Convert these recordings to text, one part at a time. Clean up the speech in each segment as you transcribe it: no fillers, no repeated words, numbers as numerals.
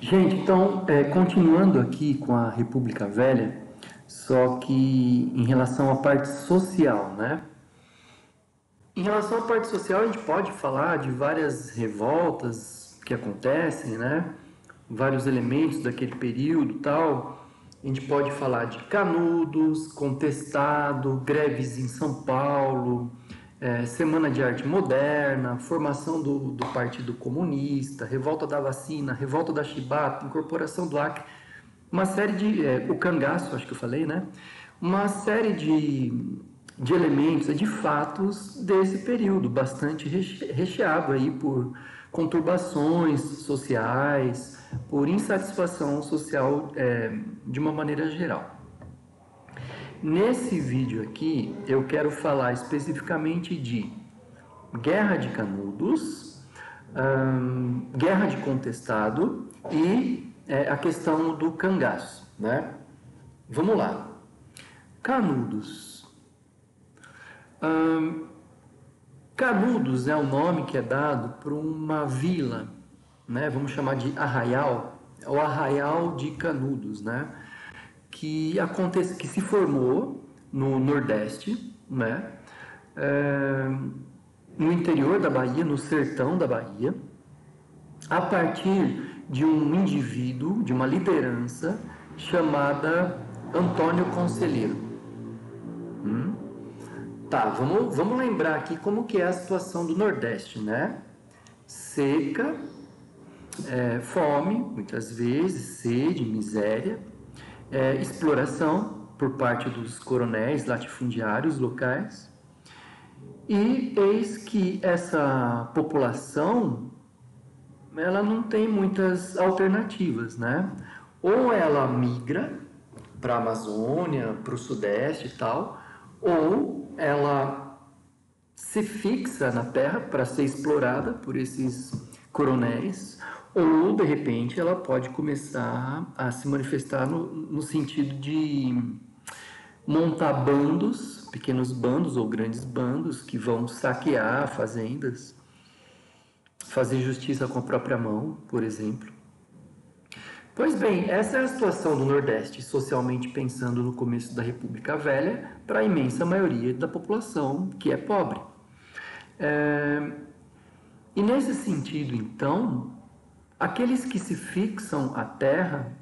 Gente, então, continuando aqui com a República Velha, só que em relação à parte social, né? Em relação à parte social, a gente pode falar de várias revoltas que acontecem, né? Vários elementos daquele período e tal. A gente pode falar de Canudos, Contestado, greves em São Paulo, Semana de Arte Moderna, formação do Partido Comunista, revolta da vacina, revolta da Chibata, incorporação do Acre, uma série de. O cangaço, acho que eu falei, né? Uma série de elementos, de fatos desse período, bastante recheado aí por conturbações sociais, por insatisfação social de uma maneira geral. Nesse vídeo aqui, eu quero falar especificamente de Guerra de Canudos, Guerra de Contestado e a questão do cangaço, né? Vamos lá. Canudos. Canudos é o nome que é dado por uma vila, né? Vamos chamar de arraial, é o Arraial de Canudos, né? Que se formou no Nordeste, né? No interior da Bahia, no sertão da Bahia, a partir de um indivíduo, de uma liderança chamada Antônio Conselheiro. Tá, vamos lembrar aqui como que é a situação do Nordeste, né? Seca, fome, muitas vezes, sede, miséria, exploração por parte dos coronéis latifundiários locais. E eis que essa população, ela não tem muitas alternativas, né? Ou ela migra para a Amazônia, para o Sudeste e tal, ou ela se fixa na terra para ser explorada por esses coronéis, ou de repente ela pode começar a se manifestar no sentido de montar bandos, pequenos bandos ou grandes bandos que vão saquear fazendas, fazer justiça com a própria mão, por exemplo. Pois bem, essa é a situação do Nordeste, socialmente pensando no começo da República Velha, para a imensa maioria da população que é pobre. E nesse sentido, então, aqueles que se fixam à terra,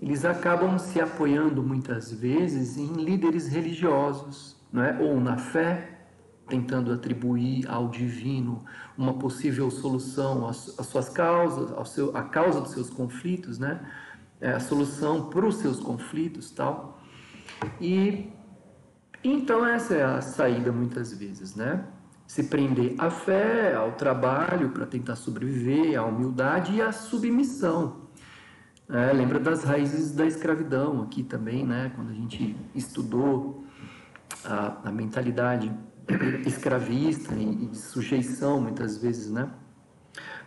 eles acabam se apoiando muitas vezes em líderes religiosos, não é? Ou na fé, tentando atribuir ao divino uma possível solução às suas causas, a causa dos seus conflitos, né? A solução para os seus conflitos, tal. E então essa é a saída muitas vezes, né? Se prender à fé, ao trabalho para tentar sobreviver, à humildade e à submissão. Lembra das raízes da escravidão aqui também, né? Quando a gente estudou a mentalidade escravista e de sujeição, muitas vezes, né?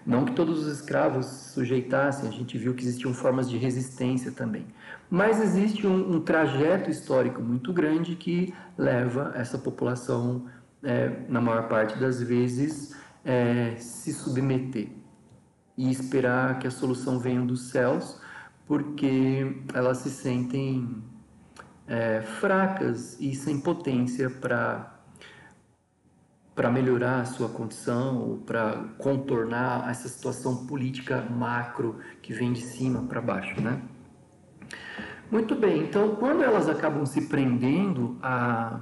Não que todos os escravos se sujeitassem, a gente viu que existiam formas de resistência também. Mas existe um trajeto histórico muito grande que leva essa população, na maior parte das vezes, se submeter e esperar que a solução venha dos céus, porque elas se sentem fracas e sem potência para melhorar a sua condição ou para contornar essa situação política macro que vem de cima para baixo, né? Muito bem, então quando elas acabam se prendendo a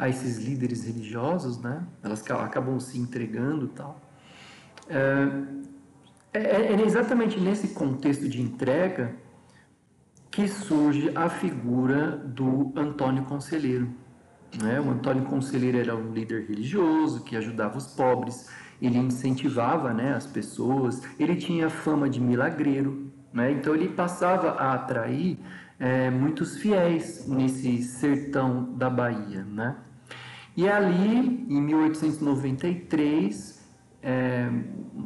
esses líderes religiosos, né? Elas acabam se entregando e tal. É exatamente nesse contexto de entrega que surge a figura do Antônio Conselheiro. O Antônio Conselheiro era um líder religioso que ajudava os pobres, ele incentivava, né, as pessoas, ele tinha fama de milagreiro, né, então ele passava a atrair muitos fiéis nesse sertão da Bahia, né. E ali, em 1893,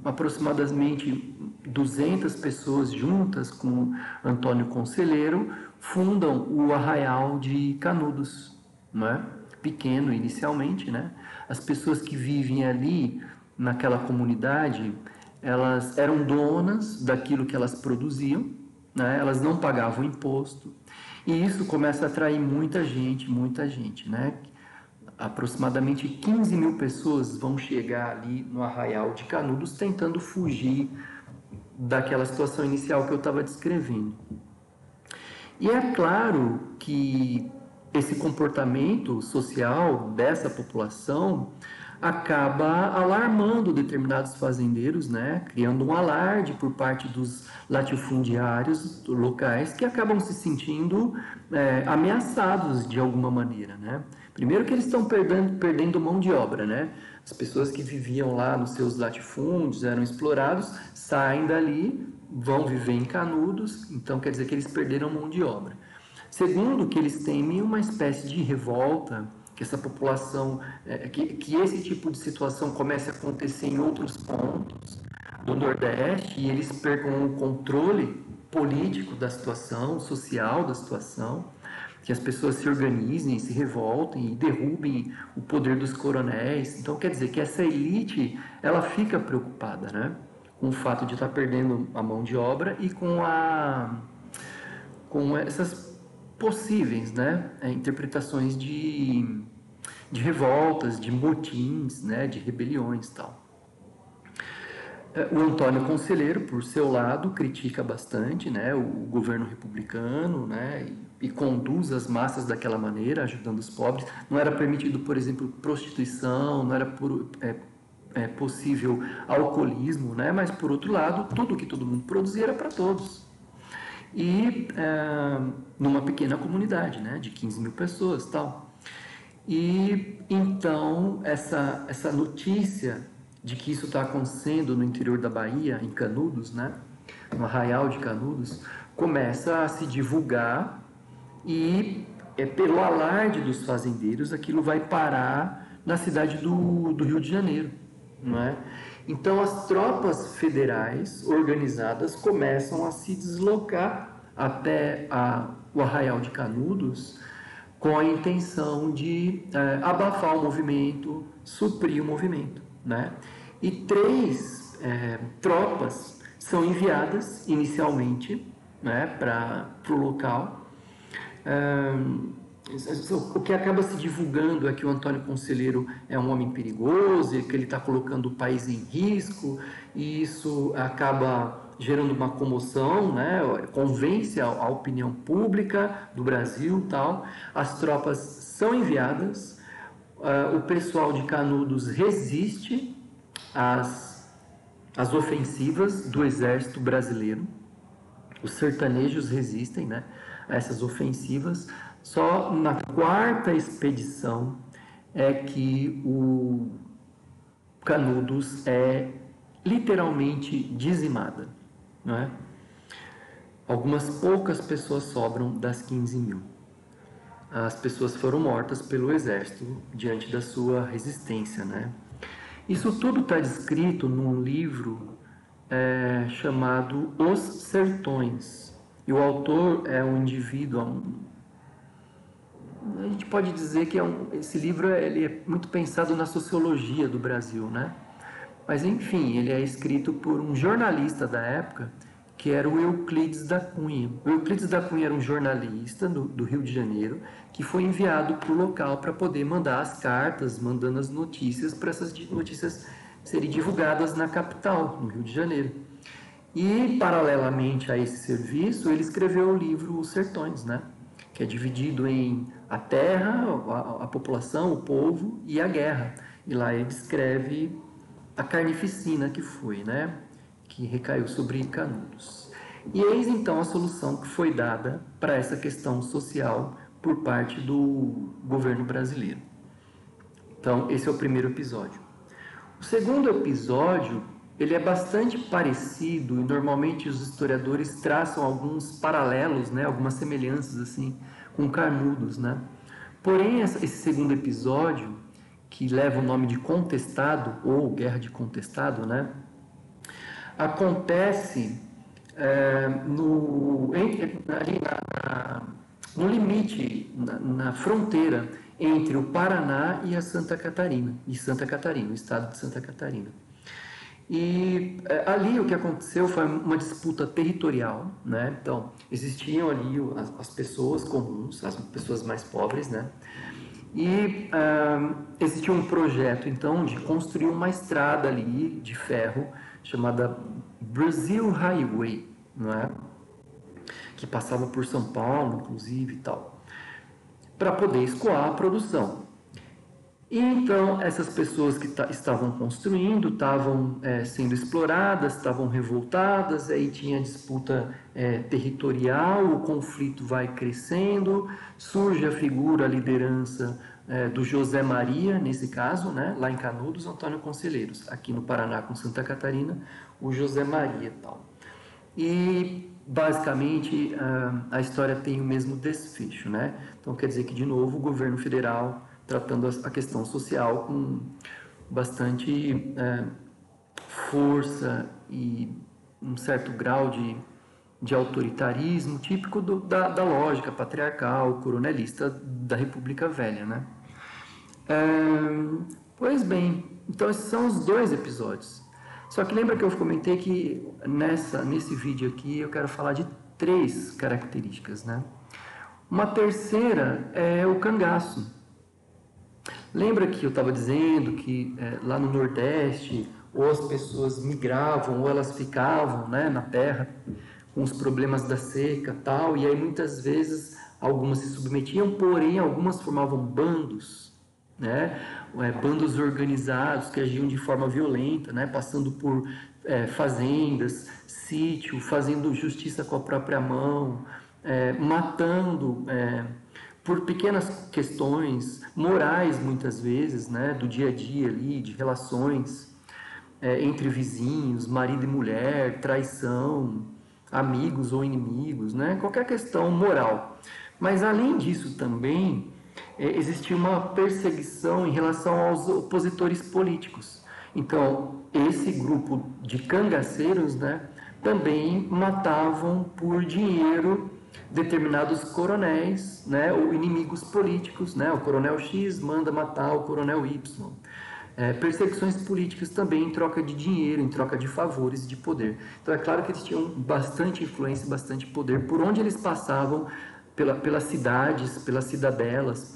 aproximadamente 200 pessoas juntas com Antônio Conselheiro fundam o Arraial de Canudos, né? Pequeno inicialmente, né? As pessoas que vivem ali naquela comunidade, elas eram donas daquilo que elas produziam, né? Elas não pagavam imposto, e isso começa a atrair muita gente, né? Aproximadamente 15 mil pessoas vão chegar ali no Arraial de Canudos tentando fugir daquela situação inicial que eu estava descrevendo. E é claro que esse comportamento social dessa população acaba alarmando determinados fazendeiros, né? Criando um alarde por parte dos latifundiários locais que acabam se sentindo ameaçados de alguma maneira, né? Primeiro que eles estão perdendo mão de obra, né? As pessoas que viviam lá nos seus latifúndios, eram explorados, saem dali, vão viver em Canudos, então quer dizer que eles perderam mão de obra. Segundo, que eles temem uma espécie de revolta, que essa população, que esse tipo de situação comece a acontecer em outros pontos do Nordeste e eles percam o controle político da situação, social da situação, que as pessoas se organizem, se revoltem e derrubem o poder dos coronéis. Então, quer dizer que essa elite, ela fica preocupada, né? Com o fato de estar perdendo a mão de obra e com essas possíveis, né, interpretações de revoltas, de motins, né, de rebeliões e tal. O Antônio Conselheiro, por seu lado, critica bastante, né, o governo republicano, né, e conduz as massas daquela maneira, ajudando os pobres. Não era permitido, por exemplo, prostituição, não era possível alcoolismo, né, mas, por outro lado, tudo que todo mundo produzia era para todos. E numa pequena comunidade, né, de 15 mil pessoas, tal. E então essa notícia de que isso está acontecendo no interior da Bahia, em Canudos, né, no Arraial de Canudos, começa a se divulgar e pelo alarde dos fazendeiros aquilo vai parar na cidade do Rio de Janeiro, não é? Então as tropas federais organizadas começam a se deslocar até o Arraial de Canudos com a intenção de abafar o movimento, suprir o movimento, né? E 3 tropas são enviadas inicialmente, né, para o local. O que acaba se divulgando é que o Antônio Conselheiro é um homem perigoso, e que ele está colocando o país em risco, e isso acaba gerando uma comoção, né? Convence a opinião pública do Brasil, tal. As tropas são enviadas, o pessoal de Canudos resiste às ofensivas do exército brasileiro, os sertanejos resistem, né, a essas ofensivas. Só na 4ª expedição é que o Canudos é literalmente dizimada, não é? Algumas poucas pessoas sobram das 15 mil. As pessoas foram mortas pelo exército diante da sua resistência, né? Isso tudo está descrito num livro chamado Os Sertões. E o autor é um indivíduo, a gente pode dizer que esse livro ele é muito pensado na sociologia do Brasil, né? Mas enfim, ele é escrito por um jornalista da época, que era o Euclides da Cunha. O Euclides da Cunha era um jornalista do Rio de Janeiro, que foi enviado para o local para poder mandar as cartas, mandando as notícias, para essas notícias serem divulgadas na capital, no Rio de Janeiro. E, paralelamente a esse serviço, ele escreveu o livro Os Sertões, né? Que é dividido em a terra, a população, o povo e a guerra. E lá ele descreve a carnificina que foi, né? Que recaiu sobre Canudos. E eis então a solução que foi dada para essa questão social por parte do governo brasileiro. Então, esse é o primeiro episódio. O segundo episódio, ele é bastante parecido e normalmente os historiadores traçam alguns paralelos, né, algumas semelhanças assim com Canudos, né? Porém, esse segundo episódio, que leva o nome de Contestado ou Guerra de Contestado, né, acontece no limite, na fronteira entre o Paraná e a Santa Catarina, o estado de Santa Catarina. E ali o que aconteceu foi uma disputa territorial, né? Então, existiam ali as pessoas comuns, as pessoas mais pobres, né? E existia um projeto, então, de construir uma estrada ali de ferro chamada Brazil Highway, não é? Que passava por São Paulo, inclusive, e tal, para poder escoar a produção. E então essas pessoas que estavam construindo estavam sendo exploradas, estavam revoltadas, aí tinha disputa territorial, o conflito vai crescendo, surge a figura, a liderança do José Maria, nesse caso, né, lá em Canudos, Antônio Conselheiros, aqui no Paraná com Santa Catarina, o José Maria e tal. E basicamente a história tem o mesmo desfecho, né? Então quer dizer que de novo o governo federal tratando a questão social com bastante força e um certo grau de autoritarismo típico da lógica patriarcal, coronelista da República Velha, né? Pois bem, então esses são os 2 episódios. Só que lembra que eu comentei que nesse vídeo aqui eu quero falar de 3 características, né? Uma terceira é o cangaço. Lembra que eu estava dizendo que lá no Nordeste ou as pessoas migravam ou elas ficavam, né, na terra com os problemas da seca tal, e aí muitas vezes algumas se submetiam, porém algumas formavam bandos, né, bandos organizados que agiam de forma violenta, né, passando por fazendas, sítio, fazendo justiça com a própria mão, matando por pequenas questões morais, muitas vezes, né, do dia a dia ali, de relações entre vizinhos, marido e mulher, traição, amigos ou inimigos, né, qualquer questão moral. Mas além disso também existia uma perseguição em relação aos opositores políticos. Então, esse grupo de cangaceiros, né, também matavam por dinheiro determinados coronéis, né, ou inimigos políticos, né, o coronel X manda matar o coronel Y. Perseguições políticas também em troca de dinheiro, em troca de favores, de poder. Então é claro que eles tinham bastante influência, bastante poder por onde eles passavam, pelas cidades, pelas cidadelas,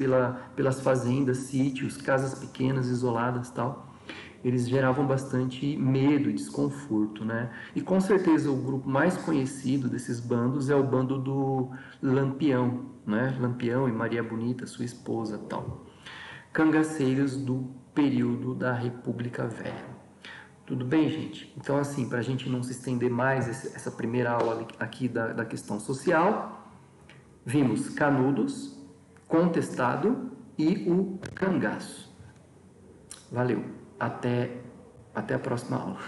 pelas fazendas, sítios, casas pequenas, isoladas, tal. Eles geravam bastante medo e desconforto, né? E com certeza o grupo mais conhecido desses bandos é o bando do Lampião, né? Lampião e Maria Bonita, sua esposa, tal. Cangaceiros do período da República Velha. Tudo bem, gente? Então, assim, para a gente não se estender mais essa primeira aula aqui da questão social, vimos Canudos, Contestado e o Cangaço. Valeu. Até a próxima aula.